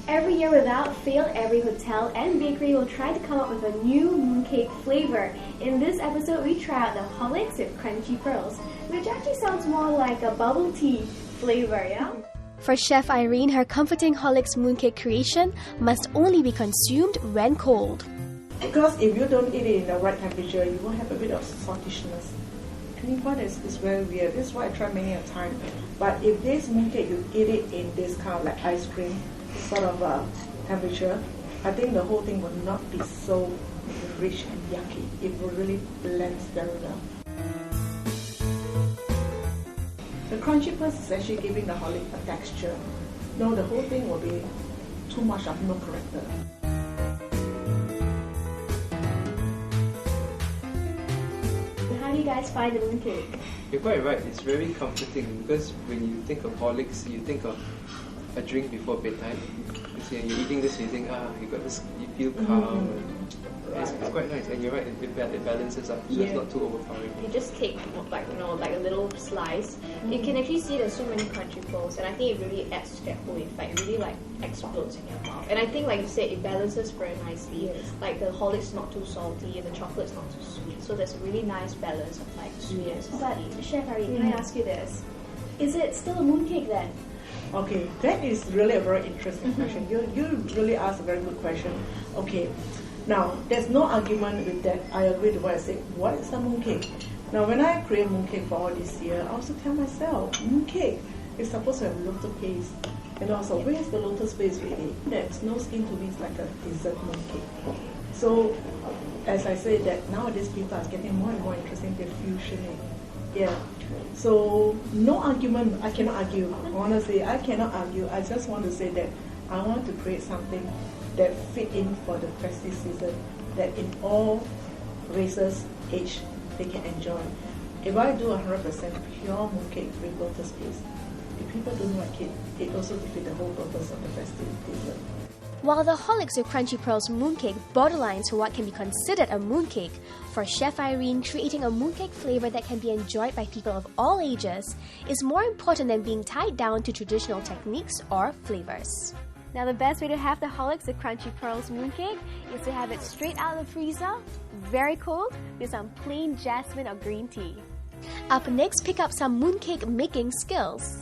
Every year without fail, every hotel and bakery will try to come up with a new mooncake flavor. In this episode, we try out the Horlicks with crunchy pearls, which actually sounds more like a bubble tea flavor, yeah? For Chef Irene, her comforting Horlicks mooncake creation must only be consumed when cold. Because if you don't eat it in the right temperature, you will have a bit of saltishness. And you find it's very weird. This is why I tried many a time. But if this mooncake, you eat it in this kind of like ice cream sort of temperature, I think the whole thing will not be so rich and yucky. It will really blend very well. The crunchy pearls is actually giving the Horlicks a texture. No, the whole thing will be too much of no character. How do you guys find the mooncake? You're quite right, it's very comforting because when you think of Horlicks, you think of a drink before bedtime. You're eating this, you think, you got this, you feel calm. It's quite nice, and you're right, it balances up, so it's not too overpowering. You just take like a little slice. You can actually see there's so many crunchy pearls, and I think it really adds to that whole effect. It really like explodes in your mouth. And I think, like you said, it balances very nicely. Yes. Like the Horlicks not too salty and the chocolate's not too sweet. So there's a really nice balance of like sweet and salty. But Chef Irene, can I ask you this? Is it still a mooncake then? Okay, that is really a very interesting question. You really asked a very good question. Okay, now there's no argument with that. I agree with what I said. What is a mooncake? Now, when I create mooncake for all this year, I also tell myself, mooncake is supposed to have lotus paste. And also, where's the lotus paste really? There's no skin to me, it's like a dessert mooncake. So, as I said, that nowadays people are getting more and more interested in fusioning. Yeah. So, no argument. I cannot argue. Honestly, I cannot argue. I just want to say that I want to create something that fit in for the festive season, that in all races, age, they can enjoy. If I do 100% pure mooncake with lotus paste, if people don't like it, it also defeats the whole purpose of the festive season. While the Horlicks with Crunchy Pearls mooncake borderlines to what can be considered a mooncake, for Chef Irene, creating a mooncake flavor that can be enjoyed by people of all ages is more important than being tied down to traditional techniques or flavors. Now, the best way to have the Horlicks with Crunchy Pearls mooncake is to have it straight out of the freezer, very cold, with some plain jasmine or green tea. Up next, pick up some mooncake making skills.